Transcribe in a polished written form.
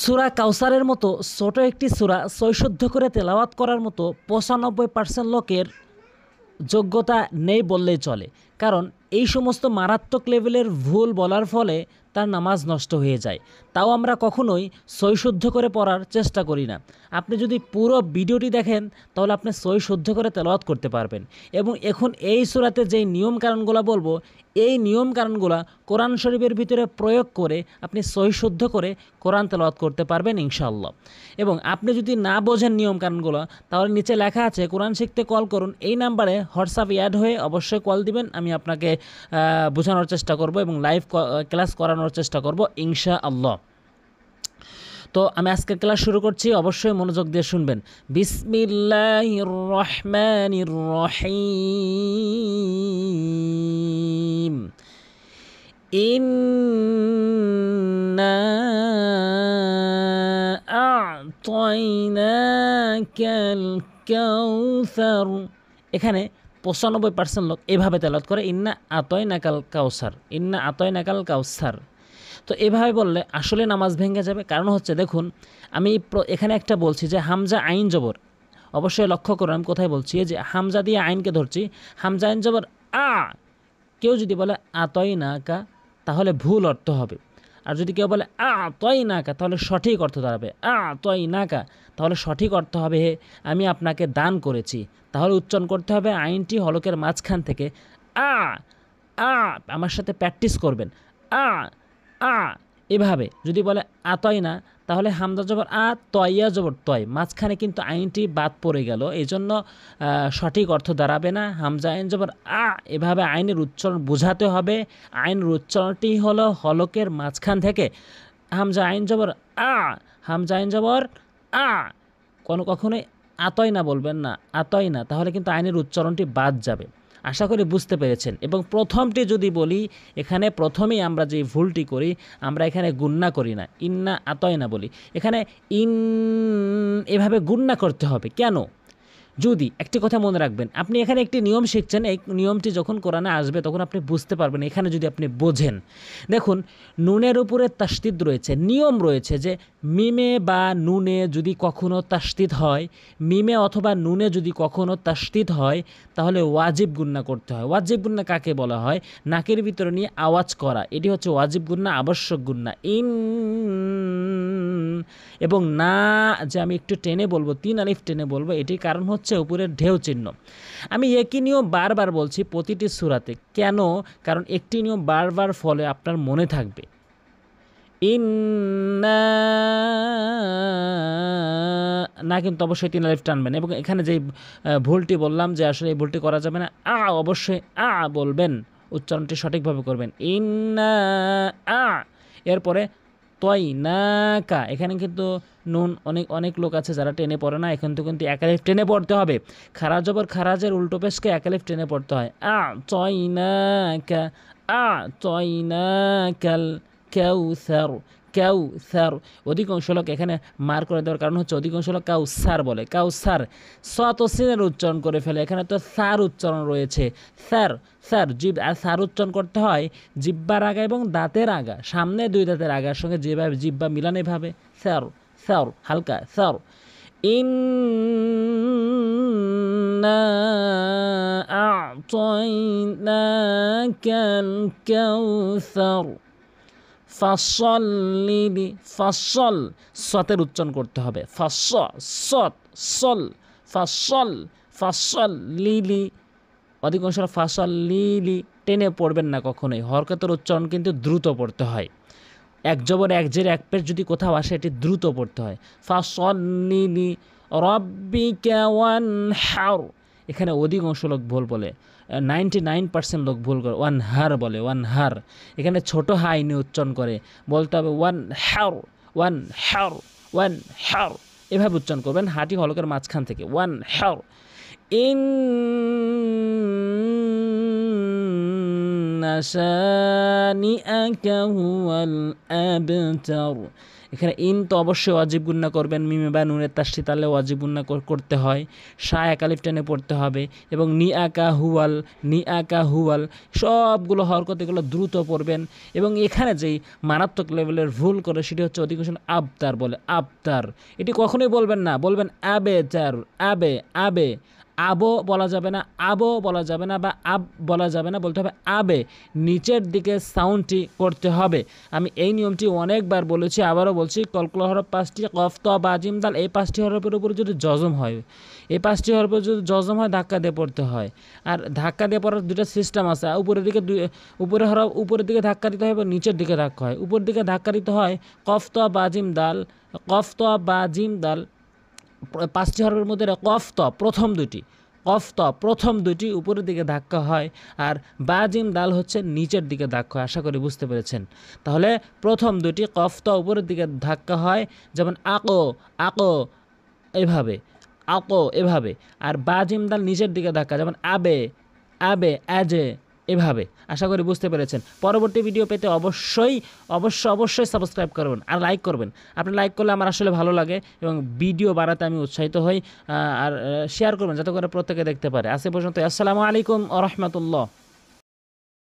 সূরা কাউসারের মতো ছোট একটি সূরা সৈশুদ্ধ করে তেলাওয়াত করার মতো ৯৫% লোকের যোগ্যতা নেই বললেই চলে। কারণ এই সমস্ত মারাত্মক লেভেলের ভুল বলার ফলে তার নামাজ নষ্ট হয়ে যায়। তাও আমরা কখনোই সই শুদ্ধ করে পড়ার চেষ্টা করি না। আপনি যদি পুরো ভিডিওটি দেখেন তাহলে আপনি সই শুদ্ধ করে তেলাওয়াত করতে পারবেন। এবং এখন এই সূরাতে যেই নিয়ম কানুনগুলো বলবো, এই নিয়ম কানুনগুলো কোরআন শরীফের ভিতরে প্রয়োগ করে আপনি সই শুদ্ধ করে কোরআন তেলাওয়াত করতে পারবেন ইনশাআল্লাহ। এবং আপনি যদি না বোঝেন নিয়ম কানুনগুলো, তাহলে নিচে লেখা আছে কোরআন শিখতে কল করুন, এই নাম্বারে হোয়াটসঅ্যাপ অ্যাড হয়ে অবশ্যই কল দিবেন। আমি আপনাকে বোঝানোর চেষ্টা করব এবং লাইভ ক্লাস করানোর চেষ্টা করব ইনশাআল্লাহ। তো আমি আজকের ক্লাস শুরু করছি, অবশ্যই মনোযোগ দিয়ে শুনবেন। বিসমিল্লাহির রহমানির রহিম। ইন্না আ'তাইনাকাল কাউসার। এখানে ৯৫% লোক এভাবে তেলাওয়াত করে ইন্না আ'তাইনাকাল কাউসার, ইন্না আ'তাইনাকাল কাউসার। তো এভাবে বললে আসলে নামাজ ভেঙে যাবে। কারণ হচ্ছে দেখুন, আমি এখানে একটা বলছি যে হামজা আইন জবর, অবশ্যই লক্ষ্য করুন আমি কোথায় বলছি, যে হামজা দিয়ে আইনকে ধরছি, হামজা আইন জবর আ। কেউ যদি বলে আ'তাইনাকা তাহলে ভুল অর্থ হবে, আর যদি কেউ বলে আ'তাইনাকা তাহলে সঠিক অর্থ দাঁড়াবে। আ'তাইনাকা তাহলে সঠিক অর্থ হবে আমি আপনাকে দান করেছি। তাহলে উচ্চারণ করতে হবে আইনটি হলকের মাঝখান থেকে আ আ। আমার সাথে প্র্যাকটিস করবেন। আ আ এভাবে। যদি বলে আ'তাইনা তাহলে হামজা জবর আ, তয়া জবর তয়, মাঝখানে কিন্তু আইনটি বাদ পড়ে গেল, এই জন্য সঠিক অর্থ দাঁড়াবে না। হামজা আইন জবর আ, এভাবে আইনের উচ্চারণ বোঝাতে হবে। আইনের উচ্চারণটি হলো হলকের মাঝখান থেকে হামজা আইন জবর আ, হামজা আইন জবর আ। কখনোই আ'তাইনা বলবেন না, আ'তাইনা, তাহলে কিন্তু আইনের উচ্চারণটি বাদ যাবে। আশা করি বুঝতে পেরেছেন। এবং প্রথমটি যদি বলি, এখানে প্রথমেই আমরা যে ভুলটি করি, আমরা এখানে গুণনা করি না, ইন্না আ'তাইনা বলি। এখানে এভাবে গুণনা করতে হবে। কেন? যদি একটি কথা মনে রাখবেন, আপনি এখানে একটি নিয়ম শিখছেন, এই নিয়মটি যখন কোরআনে আসবে তখন আপনি বুঝতে পারবেন। এখানে যদি আপনি বোঝেন, দেখুন নুনের উপরে তাসদিদ রয়েছে, নিয়ম রয়েছে যে মিমে বা নুনে যদি কখনো তাসদিদ হয়, মিমে অথবা নুনে যদি কখনো তাসদিদ হয়, তাহলে ওয়াজিব গুণনা করতে হয়। ওয়াজিব গুণনা কাকে বলা হয়? নাকের ভিতরে নিয়ে আওয়াজ করা, এটি হচ্ছে ওয়াজিব গুণনা, আবশ্যক গুণনা। এবং না, যে আমি একটু টেনে বলবো, ৩ আলিফ টেনে বলবো, এটির কারণ হচ্ছে উপরের ঢেউ চিহ্ন। আমি একই নিয়ম বারবার বলছি প্রতিটি সূরাতে। কেন? কারণ একটি নিয়ম বারবার ফলে আপনার মনে থাকবে। ইন্না না, কিন্তু অবশ্যই ৩ আলিফ টানবেন। এবং এখানে যে ভুলটি বললাম যে আসলে এই ভুলটি করা যাবে না, অবশ্যই বলবেন, উচ্চারণটি সঠিকভাবে করবেন। ইন্না এরপরে তয়নাকা, এখানে কিন্তু নুন অনেক লোক আছে যারা টেনে পড়ে না, এখন তো কিন্তু এক আলিফ টেনে পড়তে হবে। খারা জবর খারাজের উল্টো পেশকে এক আলিফ টেনে পড়তে হয়। তয়নাকা, তয়নাকাল কাউসার, কাউসার। অধিকাংশ লোক এখানে মার করে দেওয়ার কারণ হচ্ছে অধিকাংশ লোক কাউসার বলে, কাউসার সত সিনের উচ্চারণ করে ফেলে। এখানে তো সার উচ্চারণ রয়েছে, স্যার স্যার জিব, আর সার উচ্চারণ করতে হয় জিব্বার আগা এবং দাঁতের আগা, সামনে 2 দাঁতের আগার সঙ্গে যেভাবে জিব্বা মিলান, এভাবে স্যার স্যার, হালকা স্যার। ইন্না আ'তাইনাকাল কাউসার ফাসল্লি, ফাসল সতের উচ্চারণ করতে হবে, সত সল, ফাসল, ফাসল লিলি। অধিকাংশ ফাসল লিলি টেনে পড়বেন না কখনোই, হরকতের উচ্চারণ কিন্তু দ্রুত পড়তে হয়। এক জবর এক জের এক পেশ যদি কোথাও আসে, এটি দ্রুত পড়তে হয়। ফাসল্লি রব্বিকা ওয়ানহার, এখানে অধিকাংশ লোক ভুল বলে, 99% লোক ভুল করে ওয়ানহার বলে, ওয়ানহার। এখানে ছোট হাইনে উচ্চারণ করে, বলতে হবে ওয়ানহার, ওয়ানহার, ওয়ানহার, এভাবে উচ্চারণ করবেন হাঁটি হলকের মাঝখান থেকে, ওয়ানহার। শানিআকা হুয়াল আবতার। এখানে ইন তো অবশ্যই ওয়াজিব গুন্না করবেন, মিমে বা নুনের তাসরি তালে ওয়াজিব গুন্না করতে হয়, শাহ এক আলিফ টেনে পড়তে হবে, এবং নি আকা হুয়াল সবগুলো হরকত এগুলো দ্রুত পড়বেন। এবং এখানে যেই মারাত্মক লেভেলের ভুল করে সেটি হচ্ছে অধিকাংশ আবতার বলে, আবতার। এটি কখনোই বলবেন না, বলবেন আবে চার, আবে আবে। আবো বলা যাবে না, আবো বলা যাবে না, বা আব বলা যাবে না, বলতে হবে আবে। নিচের দিকে সাউন্ডটি করতে হবে। আমি এই নিয়মটি অনেকবার বলেছি, আবারও বলছি। কলকলা হরফ 5টি, কফ ত বা জিম দাল, এই 5টি হরফের উপরে যদি জজম হয়, এই 5টি হরফের যদি জজম হয় ধাক্কা দিয়ে পড়তে হয়। আর ধাক্কা দিয়ে পড়ার দুটো সিস্টেম আছে, উপরের দিকে ধাক্কা দিতে হয় এবং নিচের দিকে ধাক্কা হয়। উপরের দিকে ধাক্কা দিতে হয় কফ ত বা জিম দাল, কফ ত বা জিম দাল 5টি হরফের মধ্যে কফ ত প্রথম দুটি উপরের দিকে ধাক্কা হয়, আর বা জিম দাল হচ্ছে নিচের দিকে ধাক্কা হয়। আশা করি বুঝতে পেরেছেন। তাহলে প্রথম দুটি কফ ত উপরের দিকে ধাক্কা হয়, যেমন আকো আকো এভাবে, আকো এভাবে। আর বা জিম দাল নিচের দিকে ধাক্কা, যেমন আবে আবে, অ্যাজে এভাবে। আশা করি বুঝতে পেরেছেন। পরবর্তী ভিডিও পেতে অবশ্যই সাবস্ক্রাইব করবেন আর লাইক করবেন। আপনি লাইক করলে আমার আসলে ভালো লাগে এবং ভিডিও বানাতে আমি উৎসাহিত হই। আর শেয়ার করবেন যাতে করে প্রত্যেকে দেখতে পারে। আজ এ পর্যন্ত। আসসালামু আলাইকুম ওয়া রাহমাতুল্লাহ।